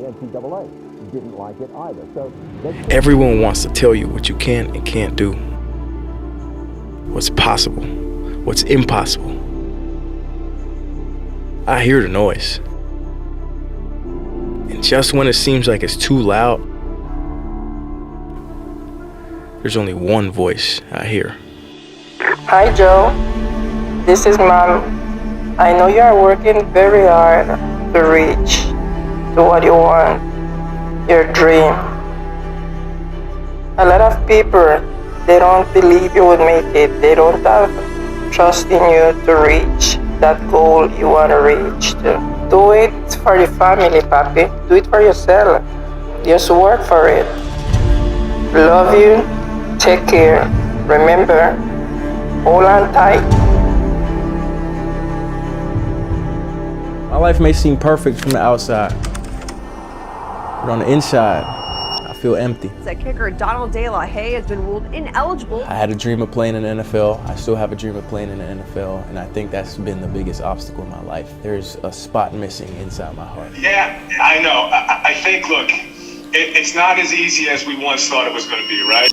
the NCAA didn't like it either. So everyone wants to tell you what you can and can't do, what's possible, what's impossible. I hear the noise. And just when it seems like it's too loud, there's only one voice I hear. Hi, Joe. This is Mom. I know you are working very hard to reach to what you want, your dream. A lot of people, they don't believe you would make it. They don't have trust in you to reach that goal you want to reach to. Do it for your family, Papi. Do it for yourself. Just work for it. Love you. Take care. Remember, hold on tight. My life may seem perfect from the outside, but on the inside, I feel empty. Kicker Donald De La Haye has been ruled ineligible. I had a dream of playing in the NFL. I still have a dream of playing in the NFL, and I think that's been the biggest obstacle in my life. There's a spot missing inside my heart. Yeah, I know. I think, look, it's not as easy as we once thought it was going to be, right?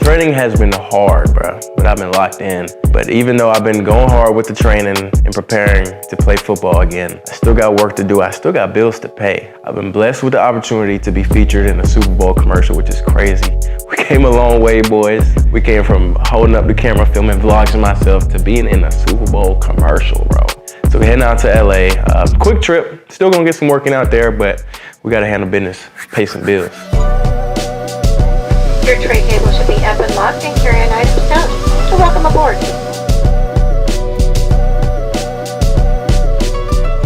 Training has been hard, bro, but I've been locked in. But even though I've been going hard with the training and preparing to play football again, I still got work to do. I still got bills to pay. I've been blessed with the opportunity to be featured in a Super Bowl commercial, which is crazy. We came a long way, boys. We came from holding up the camera, filming vlogs of myself, to being in a Super Bowl commercial, bro. So we're heading out to LA. Quick trip, still gonna get some working out there, but we gotta handle business, pay some bills. Your tray table should be up and locked and carry-on items down. So welcome aboard.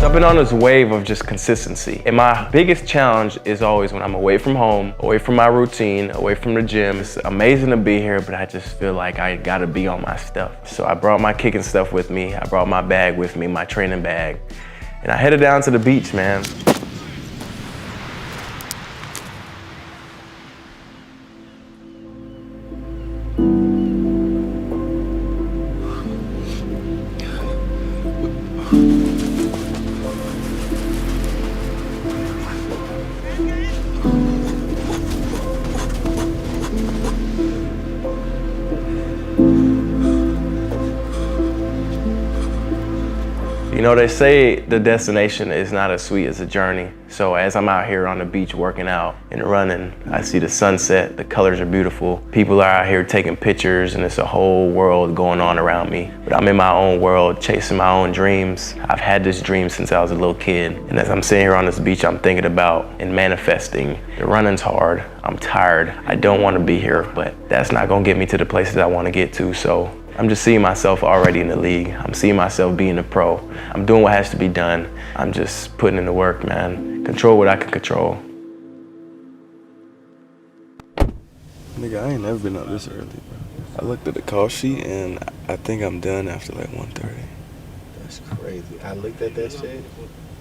I've been on this wave of just consistency. And my biggest challenge is always when I'm away from home, away from my routine, away from the gym. It's amazing to be here, but I just feel like I gotta be on my stuff. So I brought my kicking stuff with me. I brought my bag with me, my training bag. And I headed down to the beach, man. You know, they say the destination is not as sweet as the journey. So as I'm out here on the beach working out and running, I see the sunset, the colors are beautiful. People are out here taking pictures and it's a whole world going on around me. But I'm in my own world, chasing my own dreams. I've had this dream since I was a little kid. And as I'm sitting here on this beach, I'm thinking about and manifesting. The running's hard, I'm tired, I don't want to be here, but that's not gonna get me to the places I want to get to. So I'm just seeing myself already in the league. I'm seeing myself being a pro. I'm doing what has to be done. I'm just putting in the work, man. Control what I can control. Nigga, I ain't never been up this early, bro. I looked at the call sheet and I think I'm done after like 1:30. That's crazy. I looked at that shit.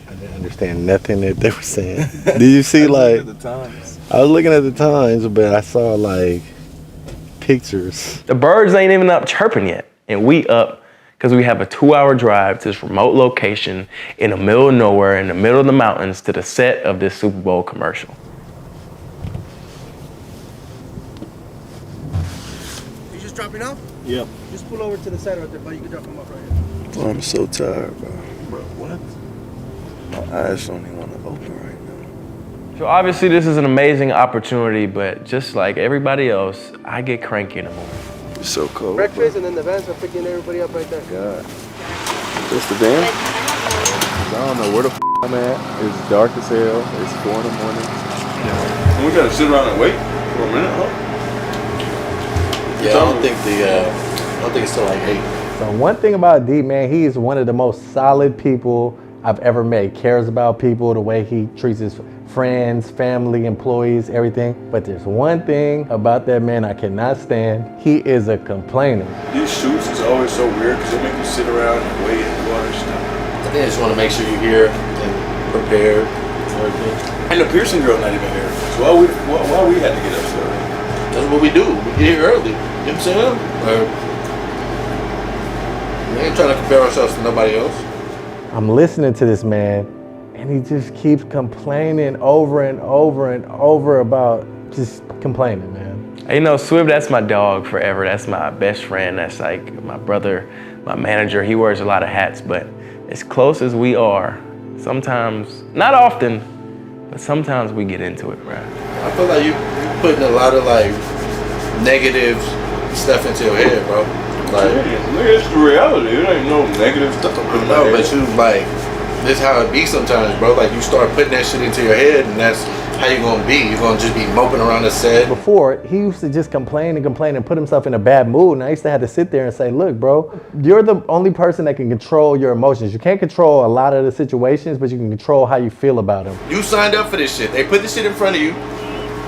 I didn't understand nothing that they were saying. Did you see like? The times. I was looking at the times, but I saw like pictures. The birds ain't even up chirping yet, and we up because we have a 2-hour drive to this remote location in the middle of nowhere, in the middle of the mountains, to the set of this Super Bowl commercial. You just dropping off? Yep. Just pull over to the side right there, but you can drop them off right here. Bro, I'm so tired, bro. Bro, what? My eyes don't even want to open right now. So obviously this is an amazing opportunity, but just like everybody else, I get cranky in the morning. It's so cold. Breakfast and then the vans are picking everybody up right there. God. Just the van? I don't know where the I'm at. It's dark as hell. It's 4 in the morning. Yeah. We gotta sit around and wait for a minute, huh? Yeah, I don't think it's till like 8. So one thing about Deep, man, he is one of the most solid people I've ever met. He cares about people, the way he treats his friends, family, employees, everything. But there's one thing about that man I cannot stand. He is a complainer. These shoots is always so weird because they make you sit around and wait and do all this stuff. I think I just want to make sure you're here and prepared for everything. And the Pearson girl not even here. So why we had to get up so early? That's what we do. We get here early. You know what I'm saying? We ain't trying to compare ourselves to nobody else. I'm listening to this man, and he just keeps complaining over and over and over about just complaining, man. You know, Swift, that's my dog forever. That's my best friend. That's like my brother, my manager. He wears a lot of hats, but as close as we are, sometimes, not often, but sometimes we get into it, bro. I feel like you putting a lot of like negative stuff into your head, bro. Like, It's the reality. It ain't no negative stuff. No, but you like, this how it be sometimes, bro. Like you start putting that shit into your head, and that's how you gonna be. You're gonna just be moping around the set. Before, he used to just complain and put himself in a bad mood, and I used to have to sit there and say, look, bro, you're the only person that can control your emotions. You can't control a lot of the situations, but you can control how you feel about them. You signed up for this shit. They put this shit in front of you.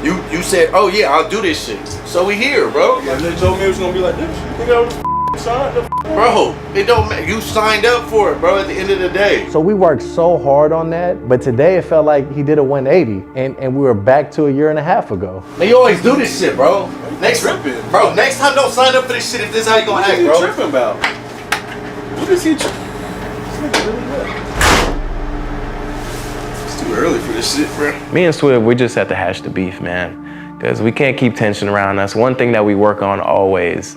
You said, oh yeah, I'll do this shit. So we here, bro. And they told me it was gonna be like this. You think I was signed up? Bro, it don't matter. You signed up for it, bro, at the end of the day. So we worked so hard on that, but today it felt like he did a 180, and we were back to a year and a half ago. Man, you always do this shit, bro. Next time don't sign up for this shit if this is how you gonna act, bro. What are you tripping about? What is he tripping? It's too early for this shit, bro. Me and Swift, we just have to hash the beef, man, because we can't keep tension around us. One thing that we work on always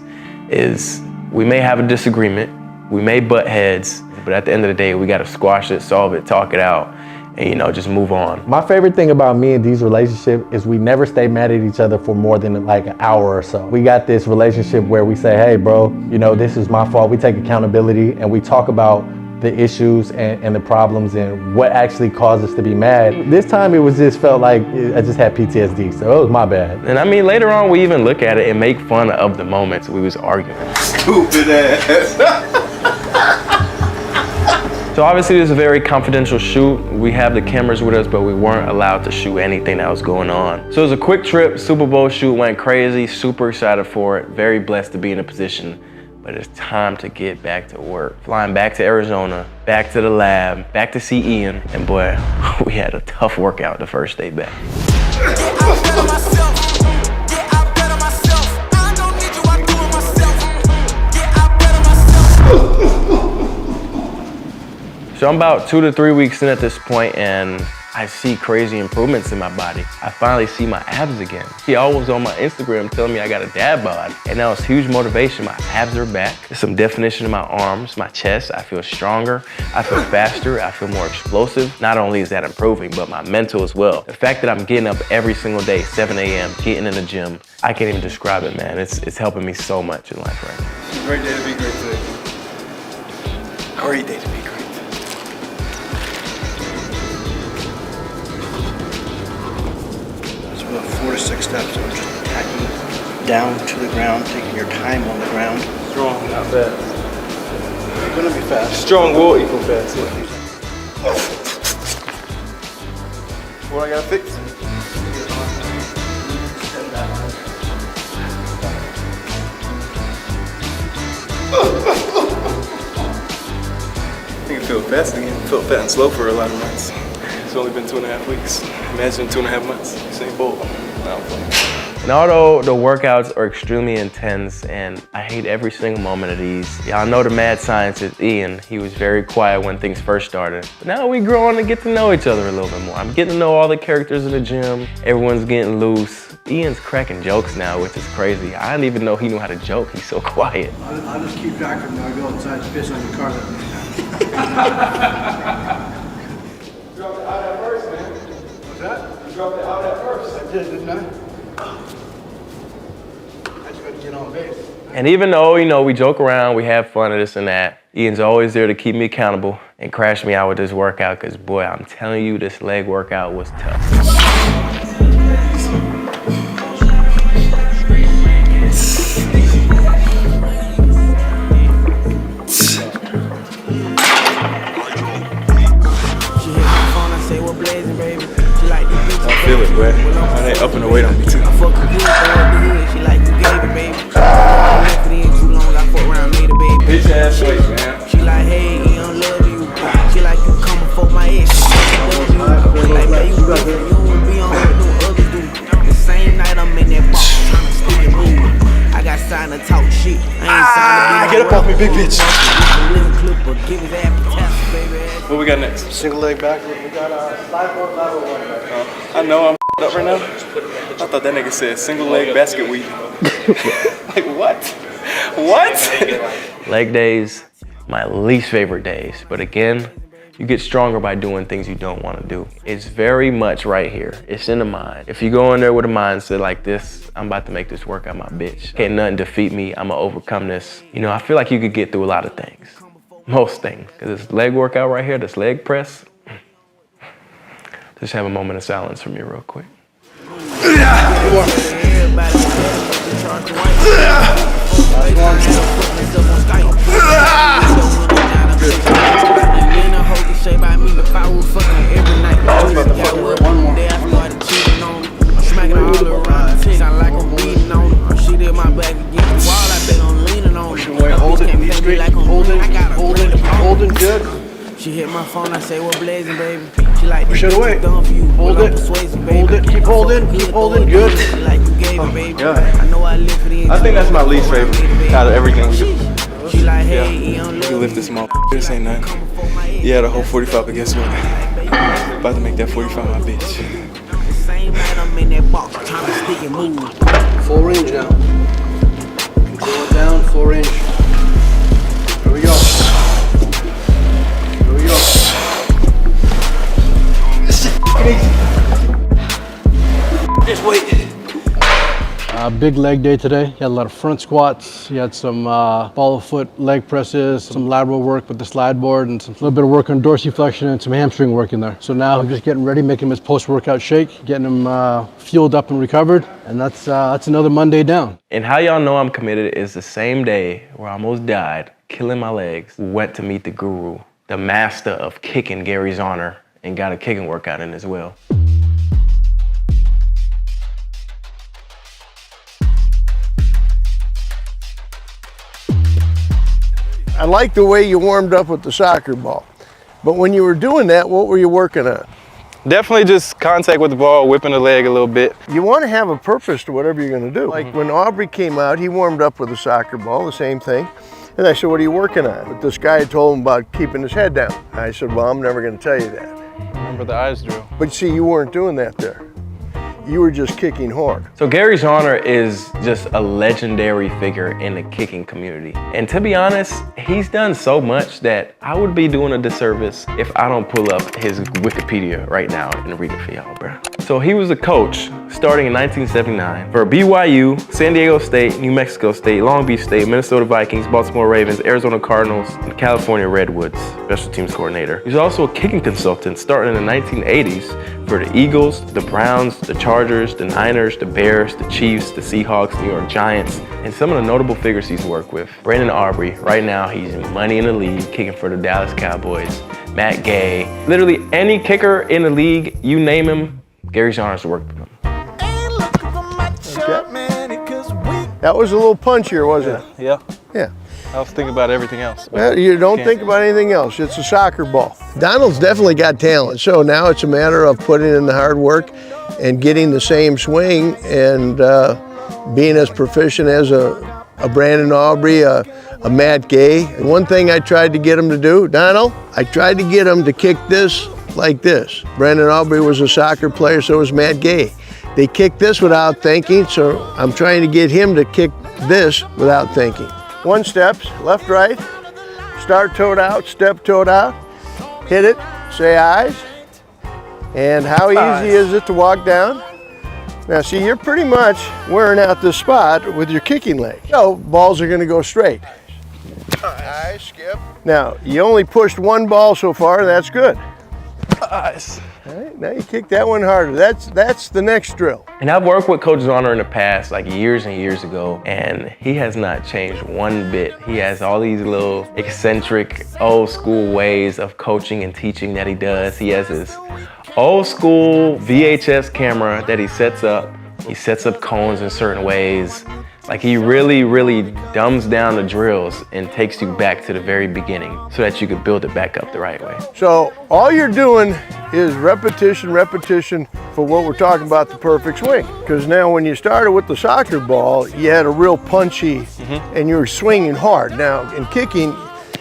is we may have a disagreement, we may butt heads, but at the end of the day, we gotta squash it, solve it, talk it out, and you know, just move on. My favorite thing about me and D's relationship is we never stay mad at each other for more than like an hour or so. We got this relationship where we say, hey bro, you know, this is my fault. We take accountability and we talk about the issues and the problems and what actually caused us to be mad. This time it was just felt like I just had PTSD, so it was my bad. And I mean, later on, we even look at it and make fun of the moments we was arguing. Stupid ass. So obviously this is a very confidential shoot. We have the cameras with us, but we weren't allowed to shoot anything that was going on. So it was a quick trip, Super Bowl shoot went crazy, super excited for it, very blessed to be in a position, but it's time to get back to work. Flying back to Arizona, back to the lab, back to see Ian, and boy, we had a tough workout the first day back. So I'm about 2 to 3 weeks in at this point, and I see crazy improvements in my body. I finally see my abs again. He always on my Instagram telling me I got a dad bod, and now it's huge motivation. My abs are back. There's some definition in my arms, my chest. I feel stronger. I feel faster. I feel more explosive. Not only is that improving, but my mental as well. The fact that I'm getting up every single day, 7 a.m., getting in the gym, I can't even describe it, man. It's helping me so much in life right now. It's a great day to be great today. Great day to be great. About 4 to 6 steps of just attacking down to the ground, taking your time on the ground. Strong, not fast. You're gonna be fast. Strong will equal fast. What I gotta fix? I can feel fast again. I felt fat and slow for a lot of months. It's only been 2.5 weeks. Imagine 2.5 months. Usain Bolt. And although the workouts are extremely intense and I hate every single moment of these, y'all know the mad scientist Ian. He was very quiet when things first started. But now we growing to get to know each other a little bit more. I'm getting to know all the characters in the gym. Everyone's getting loose. Ian's cracking jokes now, which is crazy. I didn't even know he knew how to joke. He's so quiet. I'll just keep track of him. I'll go outside and piss on your car. Dropped it out at first, man. What's that? You dropped it out at first. I did, didn't I? I just got to get on base. And even though, you know, we joke around, we have fun and this and that, Ian's always there to keep me accountable and crash me out with this workout, because boy, I'm telling you, this leg workout was tough. I feel it, bro. I ain't upping the weight on me too. Bitch ass weight, man. She like, hey, I don't love you. She like you coming for my ex. She love you. Like, baby, you Jump off me, big bitch. What we got next? Single leg backward. We got a slide board lateral one back. I know I'm up right now. I thought that nigga said single leg basket weave. Like what? What? Leg days, my least favorite days. But again, you get stronger by doing things you don't want to do. It's very much right here. It's in the mind. If you go in there with a mindset like this, I'm about to make this work out my bitch. Can't nothing defeat me. I'm gonna overcome this. You know, I feel like you could get through a lot of things. Most things. Because this leg workout right here, this leg press. Just have a moment of silence from me real quick. Holding good. She hit my phone, I say, we're blazing, baby. She like, push it away. Hold it. Hold it. Keep holding. Keep holding. Good. I think that's my least favorite out of everything we do. Yeah. You can lift this motherfucker. This ain't nothing. Yeah, the whole 45, but guess what? About to make that 45 my bitch. Full range now. Control it down. Full range. Here we go. Here we go. This is easy. Just wait. Big leg day today. He had a lot of front squats. He had some ball of foot leg presses, some lateral work with the slide board, and a little bit of work on dorsiflexion and some hamstring work in there. So now I'm just getting ready, making him his post-workout shake, getting him fueled up and recovered, and that's another Monday down. And how y'all know I'm committed is the same day where I almost died, killing my legs, went to meet the guru, the master of kicking, Gary Zahner, and got a kicking workout in as well. I like the way you warmed up with the soccer ball. But when you were doing that, what were you working on? Definitely just contact with the ball, whipping the leg a little bit. You want to have a purpose to whatever you're going to do. Like when Aubrey came out, he warmed up with a soccer ball, the same thing. And I said, what are you working on? But this guy had told him about keeping his head down. I said, well, I'm never going to tell you that. Remember the eyes drill. But see, you weren't doing that there. You were just kicking hard. So Gary Zahner is just a legendary figure in the kicking community. And to be honest, he's done so much that I would be doing a disservice if I don't pull up his Wikipedia right now and read it for y'all, bro. So he was a coach starting in 1979 for BYU, San Diego State, New Mexico State, Long Beach State, Minnesota Vikings, Baltimore Ravens, Arizona Cardinals, and California Redwoods, special teams coordinator. He was also a kicking consultant starting in the 1980s for the Eagles, the Browns, the Chargers, the Niners, the Bears, the Chiefs, the Seahawks, New York Giants, and some of the notable figures he's worked with. Brandon Aubrey, right now he's in Money in the League, kicking for the Dallas Cowboys. Matt Gay, literally any kicker in the league, you name him, Gary Zahner's worked with him. Okay. That was a little punchier, wasn't it? Yeah. Yeah. I was thinking about everything else. Well, you don't think about anything else. It's a soccer ball. Donald's definitely got talent. So now it's a matter of putting in the hard work and getting the same swing and being as proficient as a Brandon Aubrey, a Matt Gay. And one thing I tried to get him to do, Donald, I tried to get him to kick this like this. Brandon Aubrey was a soccer player, so was Matt Gay. They kick this without thinking, so I'm trying to get him to kick this without thinking. 1 step, left, right, start toed out, step toed out, hit it, say eyes. And how easy is it to walk down? Now see, you're pretty much wearing out this spot with your kicking leg. So balls are gonna go straight. Eyes, skip. Now, you only pushed 1 ball so far, that's good. Eyes. All right, now you kick that one harder. That's the next drill. And I've worked with Coach Zahner in the past, like years and years ago, and he has not changed one bit. He has all these little eccentric, old school ways of coaching and teaching that he does. He has his old school VHS camera that he sets up. He sets up cones in certain ways. Like he really, really dumbs down the drills and takes you back to the very beginning so that you can build it back up the right way. So all you're doing is repetition, repetition for what we're talking about, the perfect swing. Because now when you started with the soccer ball, you had a real punchy and you were swinging hard. Now in kicking,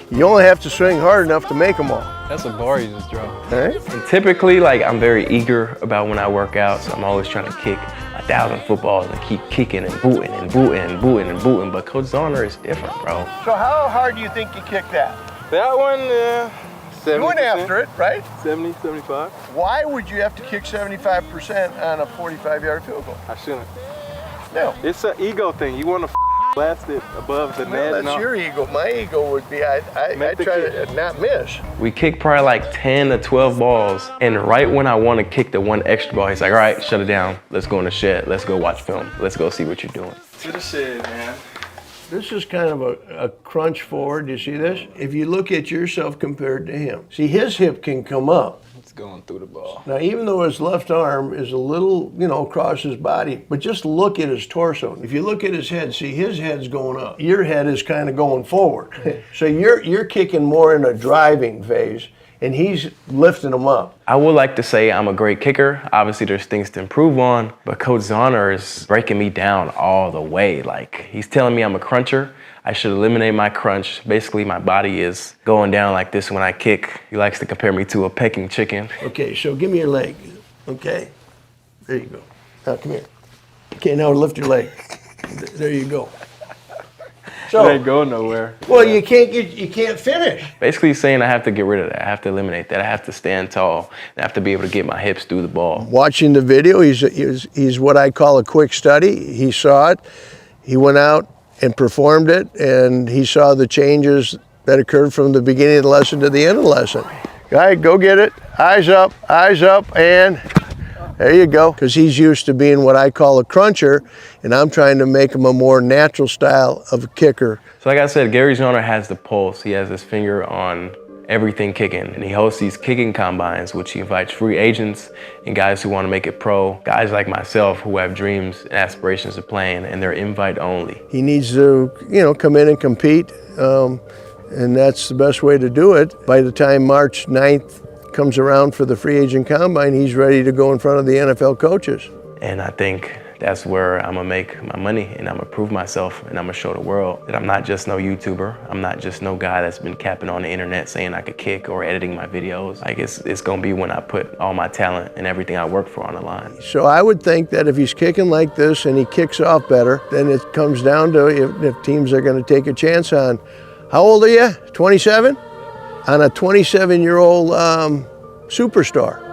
you only have to swing hard enough to make them all. That's a bar you just dropped. Right? And typically, like, I'm very eager about when I work out, so I'm always trying to kick 1,000 footballs and keep kicking and booting and booting and booting and booting. But Coach Zahner is different, bro. So how hard do you think you kicked that? That one, 70%. You went after it, right? 70, 75. Why would you have to kick 75% on a 45-yard field goal? I shouldn't. No. It's an ego thing. You want to blast it above the net. That's your ego. My ego would be, I'd try to not miss. We kick probably like 10 to 12 balls, and right when I want to kick the one extra ball, he's like, all right, shut it down. Let's go in the shed. Let's go watch film. Let's go see what you're doing. To the shed, man. This is kind of a crunch forward. Do you see this? If you look at yourself compared to him, see his hip can come up. It's going through the ball. Now, even though his left arm is a little, across his body, but just look at his torso. If you look at his head, see his head's going up. Your head is kind of going forward. So you're kicking more in a driving phase, and he's lifting them up. I would like to say I'm a great kicker. Obviously, there's things to improve on, but Coach Zahner is breaking me down all the way. Like, he's telling me I'm a cruncher. I should eliminate my crunch. Basically, my body is going down like this when I kick. He likes to compare me to a pecking chicken. Okay, so give me your leg, okay? There you go. Now, come here. Okay, now lift your leg. There you go. So, it ain't going nowhere. Well, you can't finish. Basically, he's saying I have to get rid of that. I have to eliminate that. I have to stand tall. I have to be able to get my hips through the ball. Watching the video, he's what I call a quick study. He saw it. He went out and performed it, and he saw the changes that occurred from the beginning of the lesson to the end of the lesson. Guy, go get it. Eyes up, and there you go. Because he's used to being what I call a cruncher, and I'm trying to make him a more natural style of a kicker. So like I said, Gary Zahner has the pulse. He has his finger on everything kicking, and he hosts these kicking combines, which he invites free agents and guys who want to make it pro, guys like myself who have dreams and aspirations of playing, and they're invite only. He needs to, come in and compete, and that's the best way to do it. By the time March 9th comes around for the free agent combine, he's ready to go in front of the NFL coaches. And I think that's where I'm gonna make my money, and I'm gonna prove myself, and I'm gonna show the world that I'm not just no YouTuber. I'm not just no guy that's been capping on the internet saying I could kick or editing my videos. Like it's gonna be when I put all my talent and everything I work for on the line. So I would think that if he's kicking like this and he kicks off better, then it comes down to if teams are gonna take a chance on, how old are you, 27? On a 27-year-old superstar.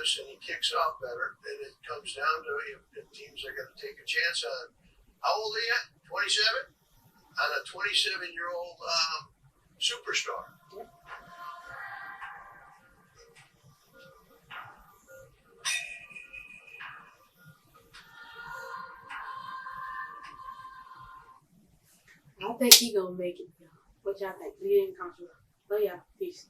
And he kicks off better, then it comes down to if teams are going to take a chance on, how old are you? 27? On a 27-year-old superstar. I think he gonna make it. What y'all think? We didn't come to. Oh yeah, peace.